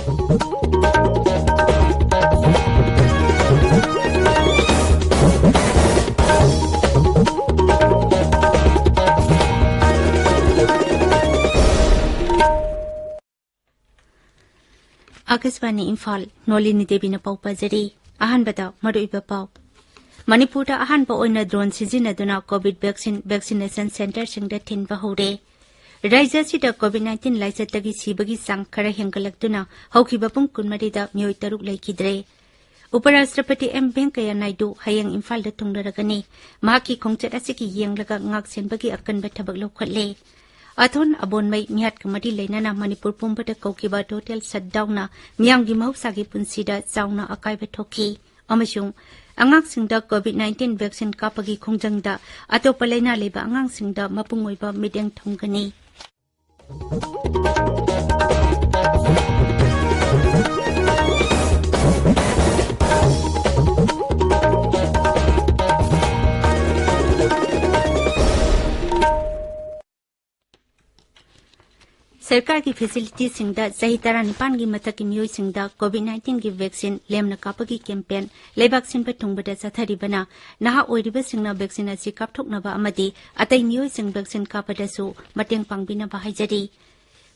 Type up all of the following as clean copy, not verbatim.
आकाशवाणी इम्फाल नोलिनी देवी न पाउ पजरी अहानबदा मरुइबा पाउ मणिपुर अहानबा ओइना ड्रोन सिजिनदुना कोविड वैक्सीनेशन सेंटर सिंगदा थिनबा हौरे राज्य सिदा कोविड-19 लाइचतगी सिबगी सांग खरा हेंगलक्तुना हौखिबा पुंग कुनमरीदा मियोय तरुक लैखिद्रे उपराष्ट्रपति एम वेंकैया नायडू हयंग इम्फाल दा थुंगरगनी माकी खोंगचत असिकी येंगलगा ngak senbagi akanba thabak lokhatle अथोन अबोनमई मियात कमटी लेना मणिपुर पुंबद कौकिबा टोटल सटडाउन मियामगी महौसागी पुंसीदा चाउना अकायबा थोखी अमसुंग अंगांगसिंगदा कोविड-19 वैक्सीन कापगी खोंजंगदा अतोपा लेना लेबा अंगांगसिंगदा मपुंग ओइबा मिडेंग थोंगनी सरकार की फैसिलिटी सिंगदा सही तरह निपान की मथक की मियोई सिंगदा कोविड-19 की वैक्सीन लेमना कापगी कैंपेन लेबाक सिंबा थुंगबदा चथरिबना नहा ओइरिबा सिंगना वैक्सीन असि कापथोकनबा अमदि अतै मियोई सिंग वैक्सीन कापदसु मतेंग पांगबिनबा हाइजरी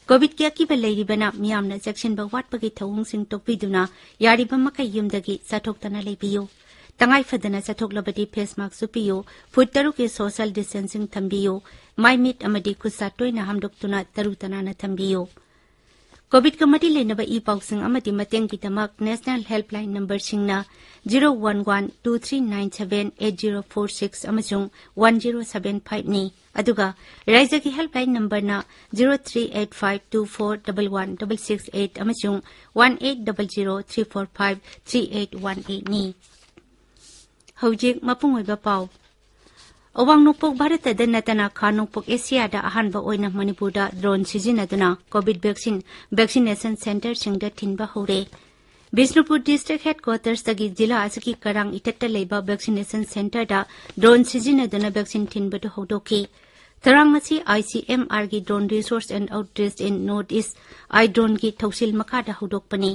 कोविड की अकीबा लेरिबना मियामना सेक्शन वाटपगी थौंग सिंग तोकबिदुना यारिबा मकै युमदगी सथोक्तना लेबियो तंगाई फदना सथोकलबदी फेस मास्क सुपियो फुट तरु के सोशल डिस्टेंसिंग थंबियो माई मीट अमदी खुसा टोयना हमदोक्तुना तरु तनाना थंबियो कोविड कमटी लेनबा ई पाउसिंग अमदी मतेंग की तमक नेशनल हेल्पलाइन नंबर सिंगना 01123978046 अमसुंग 1075 नि अदुगा राज्य की हेल्पलाइन नंबर ना 0385241168 अमसुंग 1800345381 नि हौजिक मपुंग ओइबा पाउ अवांग नोपोक भारत नतना खा नोपोक एशिया अहानबा ओइना मणिपुर ड्रोन सिजिनदुना कोविड वैक्सीनेशन सेंटर सिंगदा थिनबा हौरे बिष्णुपुर डिस्ट्रिक्ट हेडक्वार्टर्स तगी जिला असकी करांग इटत्ता लेबा वैक्सीनेशन सेंटर ड्रोन सिजिनदुना वैक्सीन थिनबदु हौदोखि थरांग मसी ICMR की drone resource and outreach in North East I drone की थौसिल मखादा हौदोकपनी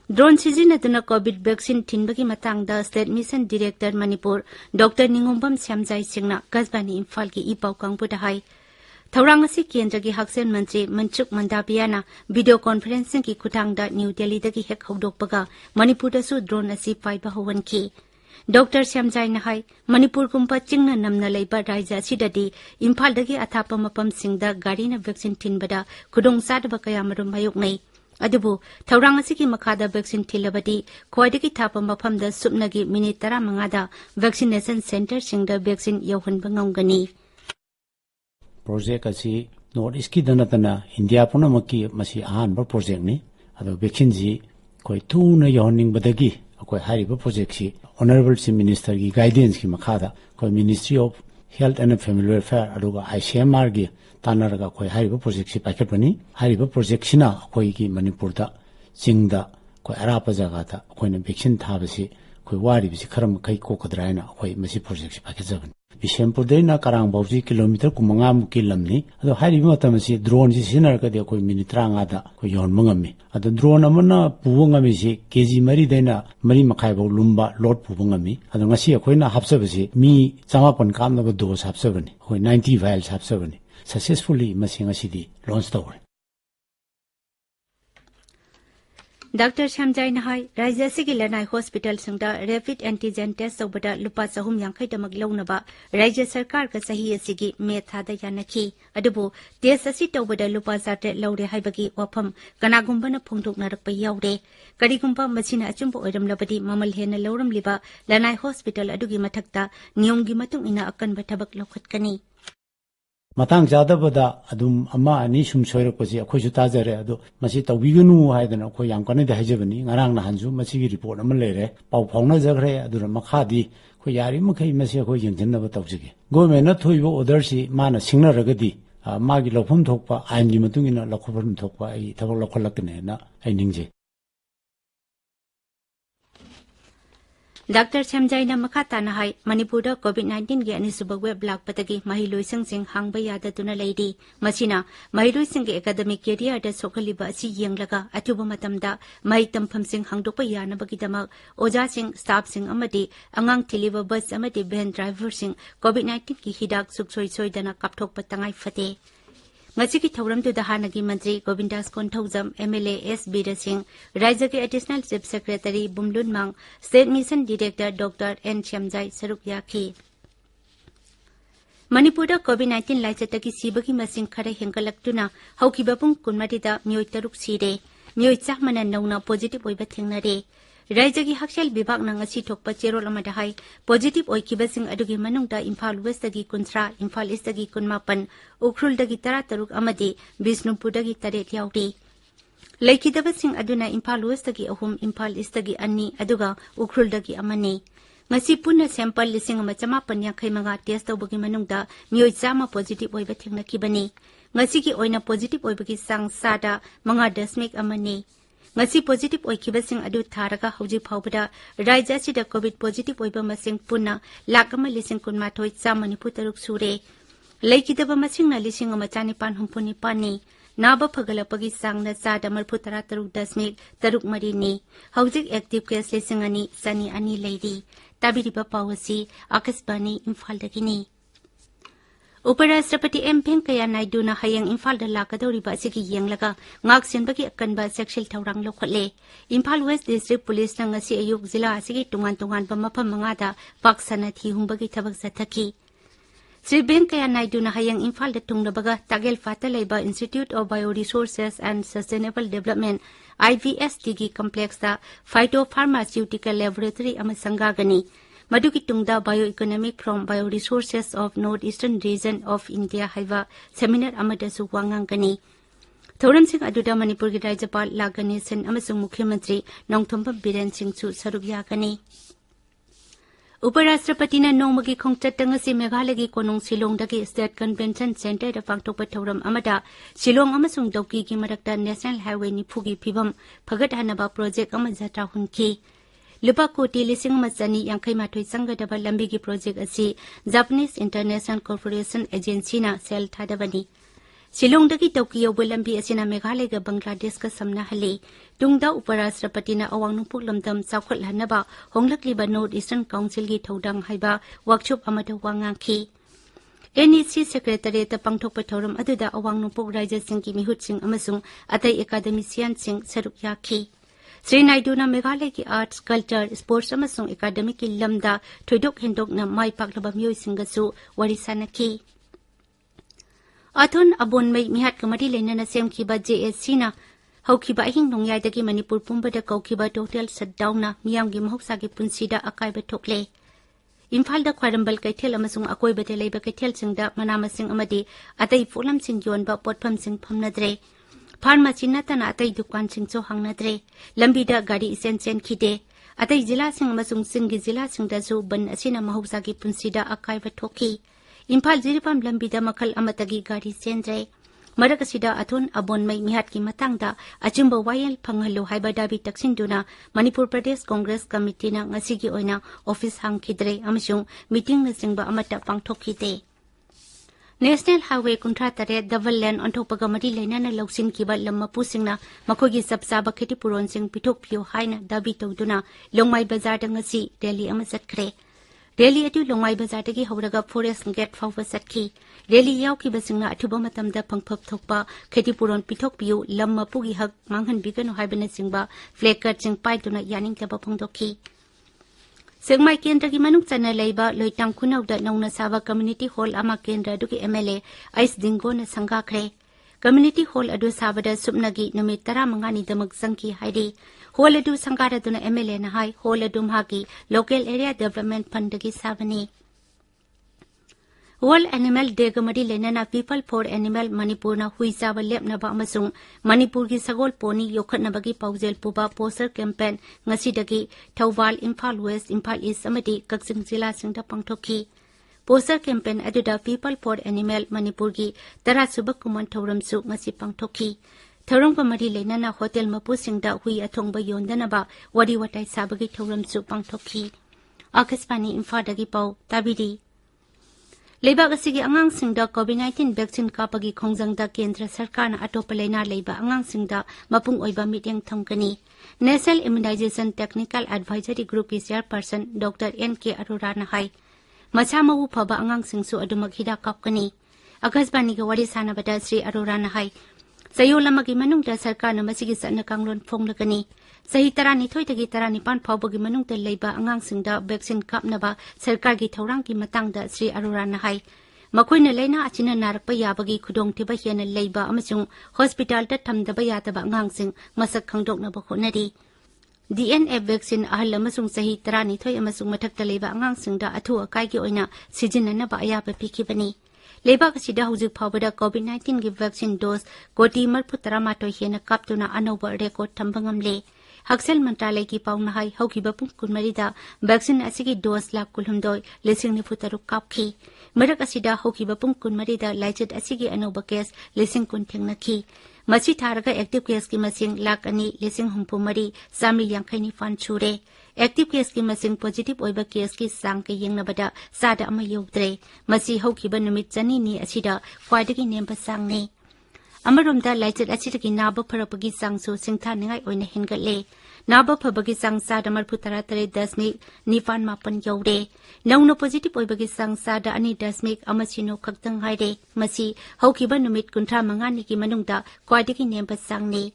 ड्रोन सिजिनदुना कोविड वैक्सीन थिनबगी मतंगदा state mission director Manipur doctor Ningombam Shyamjai सिंगना गजबानी इम्फाल की इपाउ कांगपुदा हाई थौरांग असि केंद्र की हकसेन मंत्री मनसुख मंडाबियाना वीडियो कॉन्फ्रेंसिंग की खुटांगदा न्यू दिल्ली दगी हेक हौदोकपगा मणिपुरदसु ड्रोन असि पाइबा हौवनखि डॉक्टर श्यामजाई नहाई मणिपुर कुंपा चिंगना नमना लेबा राज्य असिददी इम्फाल दगी अथापा मपम सिंगदा गाड़ीना वैक्सीन थिनबदा खुदोंग सादबा कयामरुम मायोकनै अदुबु थौरांग असि की मखादा वैक्सीन थिलबदी ख्वाइदगी थापा मफमदा सुपनगी मिनिट 15 वैक्सीनेशन सेंटर सिंगदा वैक्सीन यौहनबा ngomgani प्रोजेक्ट असि नॉर्थ ईस्ट की दनतना इंडिया पुनमकी मसी अहानबा प्रोजेक्ट नि अदो वैक्सीन जी कोई थूना यौहनिंग बदगी कोई हारिबा प्रोजेक्ट सी ऑनरेबल चीफ मिनिस्टर की गाइडेंस की मखादा कोई ministry of health and family welfare अदुगा ICMR की तानरगा कोई हारिबा प्रोजेक्ट सी पाइखटबनी हारिबा प्रोजेक्ट सिना कोई की मणिपुर दा चिंगदा कोई अरापा जगह दा कोई वैक्सीन थाबसी कोई वारी बिसी खरम कई कोकद्रायना कोई मसी प्रोजेक्ट सी पाइखजबन बिशेमपुर देना करांग बाउजी किलोमीटर कुमंगा मुकी लमनी अदो हारिबा मतमसी ड्रोन सी सिनरगदे कोई मिनिट 30 दा कोई योन मंगमी अदो ड्रोन अमना पुवंगमी सी केजी मरी देना मरी मखाय बौ लुम्बा लोड पुवंगमी अदो ngasi अखोइना हाबसबसी मी 4 कामनबा डोज हाबसबनी कोई 90 vials हाबसबनी successfully मसिंग असिदी launch तौरे doctor Shyamjai नहाई राज्य से लनाई हॉस्पिटल सिंगदा रैपिड एंटीजन टेस्ट तौबदा लुपा 450 दमक लौनबा राज्य सरकार का सही असिगी मे थादा यानखी अदुबो टेस्ट असि तौबदा लुपा 7 लौरे हाइबगी वफम कनागुंबना फोंदोकनरकपा यावरे करिगुंबा मसिना अचुंबा ओइरमलबदी ममल हेना लौरमलिबा लनाई हॉस्पिटल अदुगी मथक्ता नियमगी मतुंग इना अकनबा थबक लौखटकनी मतंग जादबदा अदुम अमा अनि सुम सोयरपसी अखोइसु ताजरे अदो मसी तौबिगनु हायदना अखोइ याम कने दहाइजबनी ngarang na hanju मसी की रिपोर्ट अमा लेरे पाउ फाउना जगरे अदुरा मखादी खो यारि मखै मसी अखोइ यंजनबा तौजिगे गवर्नमेंट थोइबो ऑर्डर सी माना सिंगनरगदी मागी लौफम थोकपा आइनगी मतुंगिना लखोफम थोकपा आई थबक लखलकने ना आई निंजे Dr. Semjaina Makatana hai Manipurda COVID-19 gi anisubha web lakpatagi mahiloisang sing hangba yada tuna leidi masina mahiloisang gi academic career da sokhaliba asi yenglaga atuba matamda mai tampham sing hangdokpa yana bagidamak oja sing staff sing amadi angang thiliba bus amadi van driver sing COVID-19 gi hidak suksoi soidana kapthokpa tangai fate ngasi ki thauram tu dahanagi mantri Govindas Konthojam MLA S Bira Singh Rajya ke additional chief secretary Bumlun Mang state mission director Dr. N Shamjai saruk yakhi Manipurda COVID-19 laichatagi sibagi masing khare hengkalaktuna haukiba pung kunmarida myoi taruk sire myoi chakmana nauna positive oiba thengnare Rajagi Hakshal Bibak Nangasi Tokpa Cherol Amadahai, positive Oikibasing Adugi Manungda, Imphal West Dagi Kunsra, Imphal East Dagi Kunmapan, Ukrul Dagi Tarataruk Amadi, Bisnupur Dagi Taret Yauti. Laikidabasing Aduna Imphal West Dagi Ahum, Imphal East Dagi Ani, Aduga, Ukrul Dagi Amani. Ngasi Puna sample lising Machama Panya Kaimanga test of Bagi Manungda, Mioizama positive Oibating Nakibani. Ngasiki Oina positive Oibaki Sang Sada, Manga Dasmik Amani. Ngasi positive oikibasing adu tharaga hauji phawbada rajya sida covid positive oiba masing punna lakama lising kunmathoi chamani putaruk sure laikidaba masing na lising amachani pan humpuni pani naba phagalapagi sangna chada marphutara taruk dasmik taruk marini haujik active case lising ani sani ani leidi tabiriba pawasi akasbani imphal dagini Uparashtrapati M. Venkaiah Naidu na hayang Imphal da lakadoriba asigi yenglaga ngak sinbagi akanba sexual thaurang lokhatle Imphal West District Police na ngasi ayuk zila asigi tungan-tungan ba mafam mangada paksana thi humbagi thabak sathaki Sri Venkaiah Naidu na hayang Imphal da tungnabaga Tagel Fata Laiba Institute of Bioresources and Sustainable Development IVSTG complex da Phytopharmaceutical Laboratory ama sangagani Maduki Tungda Bioeconomic from Bioresources of Northeastern Region of India Haiva Seminar Amadasu Wangangani. Thoram Singh Aduda Manipur ki Rajyapal Lagani Sen Amasung Mukhyamantri Nongthompa Biren Singh Su Sarugyakani. Uparashtrapati na Nongmagi Khongchatanga si Meghalaya Konong Shillong dagi State Convention Center da Pangthokpa Thoram Amada Shillong Amasung Dauki ki Marakta National Highway Niphugi Phibam Phagathanaba project ama jatra hunki. Lupa Koti Lising Masani yang Kaimatoi Sangadaba Lambigi project asi Japanese International Corporation Agency na sel thadabani. Shillong dagi Tokyo Bulambi asina Meghalaya Bangladesh ka samna hali. Tungda Uparashtrapati na awang nungpuk lamdam saukhat hanaba Honglakliba North Eastern Council gi thodang haiba workshop amada wangangki. NEC Secretary ta Pangthokpa Thoram aduda awang nungpuk Rajya Singh ki mihut sing amasung atai academician sing saruk yakhi. Sri Naidu na Meghalaya ki arts, culture, sports amasung academic ki lamda thoidok hendok na mai paklaba myoi singasu warisanaki. Athon abon mai mihat kamari lena na semkiba JSC na haukiba ahing nongyai dagi Manipur pumbada kaukiba total shutdown na miyamgi mahoksa gi punsida akaiba thokle. Imphal da khwarambal kaithel amasung akoiba te leiba kaithel singda manamasing amadi atai folam sing yonba potpham sing phamnadre. Pharmacy natana atai dukan singcho hangnadre lambida gari isen khide atai jila sing amasung singgi jila singda su ban asina mahausa gi punsida akaiba thoki Imphal jiripam lambida makal amatagi gari senjai marakasida athon abon mai mihat ki matangda achimba wayel phanghallo haiba dabi taksinduna Manipur Pradesh Congress Committee na ngasigi oina office hangkhidre amasung meeting na singba amata pangthokite National Highway Kuntra Tare Double Land on top of Gamadi Lena na Lausin Kiba Lama Pusingna, Makogi Sabsaba Keti Puron Sing Pitok Pio Haina Dabito Duna, Longmai Bazar Dangasi, Delhi Amasat Kre. Delhi atu Longmai Bazar Dagi Horaga Forest Get Fawa Satki. Delhi Yauki Basingna Atubomatam da Pangpop Tokpa, Keti Puron Pitok Pio, Lama Pugi Hag, Manghan Bigan Hibana Singba, Flaker Sing Pai Duna Yaning Tabapongdoki. Sengmai Kendra ki manuk chana leiba loitang khunau da nongna sawa community hall ama kendra duki MLA Ais Dingo na sangga khre community hall adu sabada subnagi numit 15 ni damak sangki haidi hall adu sangara duna MLA na hai hall adu mhagi local area development fund gi sabani World Animal Day gamadi lena na People for Animal Manipur na huisa ba lep na ba amasung Manipur gi sagol poni yokhat na bagi paujel puba poster campaign ngasi dagi Thawal Imphal West Imphal East amadi Kaksing Jila singda pangthoki poster campaign aduda People for Animal Manipur gi tara subak kuman thoram su ngasi pangthoki thoram gamadi lena na hotel mapu singda hui athong ba yondana ba wari watai sabagi thoram su pangthoki Akaspani Imphal Pau Tabidi Lebak asigi angang singda COVID-19 vaccine kapagi khongjangda Kendra Sarkarna atopa laina leiba angang singda mapung oiba meeting thongkani National Immunization Technical Advisory Group ki chairperson Dr. N.K. Arora na hai macha mabu phaba angang singsu adumak hida kapkani Akasbani ga wari sanabada Sri Arora na hai sayolamagi manungda Sarkarna masigi sanna kanglon phonglakani Sahi tarani thoi tagi tarani pan phawbagi manungta leiba angang singda vaccine kapnaba sarkar gi thorang ki matangda Sri Arora na hai makoina leina achina narakpa yabagi khudong thiba hiana leiba amasung hospital ta thamdaba yataba angang sing masak khangdokna ba khonari DNA vaccine ahal amasung sahi tarani thoi amasung mathakta leiba angang singda athu akai gi oina sijinana ba ayaba pikibani Lebak asida hujik phawbada COVID-19 gi vaccine dose koti marphu taramatoi hiana kaptuna anoba record thambangamle Haksel Mantralay ki pauna hai haukiba pung kunmarida vaccine asigi dose lak kulhumdoi lesing ni futaruk kapki marak asida haukiba pung kunmarida laichet asigi anoba case lesing kun thengnaki machi tharaga active case ki masing lak ani lesing humpumari sami yangkai ni fan chure active case ki masing positive oiba case ki sang ke yengnabada sada ama yodre machi haukiba numit chani ni asida khwaidagi nemba sang ne Amarumda laichet achitagi naba pharapagi sangsu singtha ningai oina hingatle naba phabagi sang sada marphutara tare 10 nifan mapan yaude nauna positive oibagi sang sada ani 10 amachino khaktang haide masi haukiba numit kuntra mangani ki manungda kwaidagi nemba sangni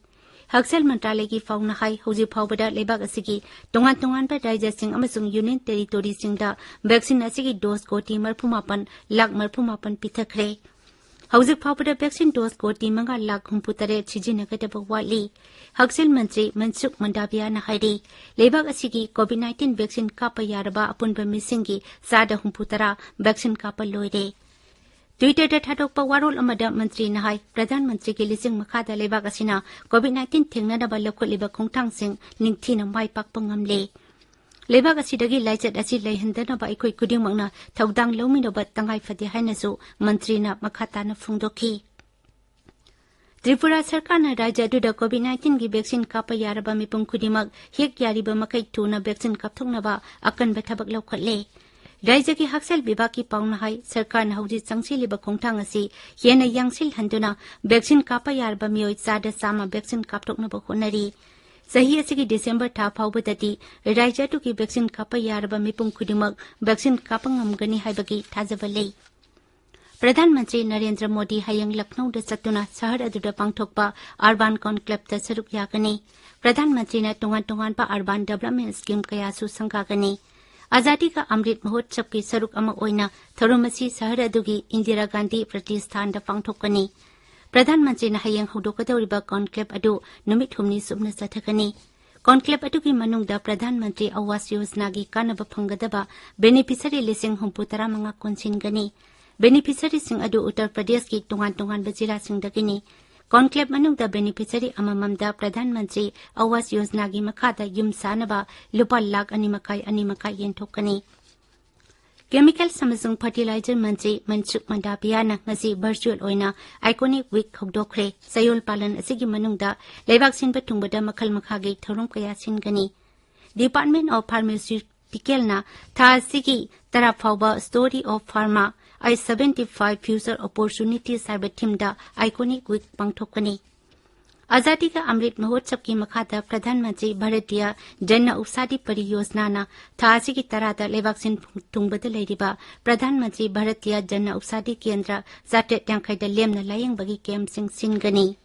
Haksel Mantralay ki fauna hai hoji phawbada lebak asigi tongan ba raja sing amasung union territory singda vaccine asigi dose koti marphumapan lak marphumapan pithakre Hauzik phawbada vaccine dose koti manga lakh humputare chijinagadaba wali Haksel Mantri Mansuk Mandabia na hairi lebak asigi COVID-19 vaccine kapa yaraba apunba misingi sada humputara vaccine kapa loire Twitter da thadokpa warol amada mantri na hai pradhan mantri ki lising makhada lebak asina COVID-19 thengnadaba lakholiba khongthang sing ningthina mai pakpa ngamle Lebak asidagi laichet asi leihandana ba ikoi kudimangna thaudang lominaba tangai phade hainasu mantrina makhatana phungdoki Tripura Sarkarna Raja Duda COVID-19 gi vaccine kapa yaraba mipung kudimak hek yariba makai tuna vaccine kapthongnaba akan bethabak lokhatle Raja ki haksel bibaki pauna hai Sarkarna hauji changsiliba khongthang asi hena yangsil handuna vaccine kapa yaraba mioi sada sama vaccine kapthoknaba khonari Sahi asigi December tha phawbadati Raja tu ki vaccine kapa yaraba mipung kudimak vaccine kapa ngamgani haibagi thajaba lei Pradhan Mantri Narendra Modi hayang Lucknow da satuna sahar aduda pangthokpa urban conclave ta saruk yakani Pradhan Mantri na tongan pa urban development scheme kaya su sangkagani Azadi ka Amrit Mahotsav ki saruk ama oina tharumasi sahar adugi Indira Gandhi Pratishthan da pangthokani Pradhan Mantri na hayang hudokadawriba conclave adu numit humni subna sathakani conclave adu ki manungda Pradhan Mantri Awas Yojana gi kanaba phangadaba beneficiary lising humputara manga konsingani Beneficiary sing adu Uttar Pradesh ki tongan bajira sing dagini conclave manungda beneficiary amamamda Pradhan Mantri Awas Yojana gi makhada yum sanaba lupa lakh animakai yenthokani Chemical Samasung Fertilizer Mantri Mansuk Mandabia na ngasi virtual oina iconic week khogdokre sayol palan asigi manungda lebak sin batungbada makhal makhagi thorum kaya singani Department of Pharmaceutical na tha sigi tara phawba Story of Pharma I 75 Future Opportunities cyber teamda iconic week pangthokani Azadi ka Amrit Mahotsav ki makhada Pradhan Mantri Bharatiya Jan Ausadi Pariyojana na thasi ki tarada lebaksin tungbada leiriba Pradhan Mantri Bharatiya Jan Ausadi Kendra Zatet Yangkai da lemna layang bagi kem sing singani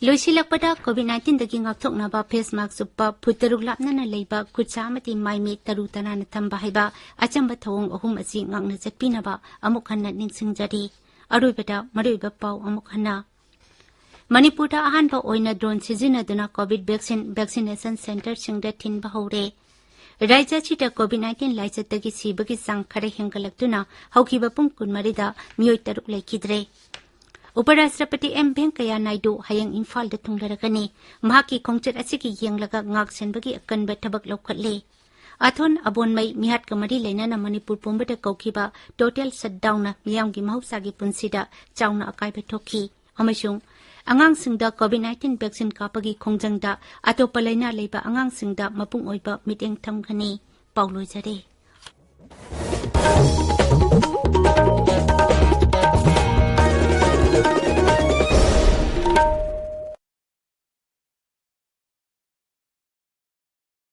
Loisilakpada COVID-19 dagi ngakthokna ba face mask suppa phutaruk lapna na leiba kuchamati maimi tarutana na thamba haiba achamba thawong ahum asi ngakna chatpina ba amuk hanna ningsingjari aroibada maroiba pau amuk hanna Manipura ahanba oina drone sijinaduna COVID vaccination center singda thinba hore Raja chita COVID-19 laichatagi sibagi sang khare hengalaktuna haukiba pung kunmarida miyoi taruk laikidre Uparashtrapati M. Venkaiah Naidu hayang Imphal da thunglaragani mahaki khongchat asigi yenglaga ngak senbagi akanba thabak lokhatle Athon abonmai mihat kamari leinana Manipur pumbada kaukiba total shutdown na miyamgi mahusagi punsida chauna akaiba thokhi amasung Angang singda COVID-19 vaccine kapagi khongjangda atopa laina leiba angang singda mapung oiba meeting thamgani ꯄꯥꯎ ꯂꯣꯏꯖꯔꯦ꯫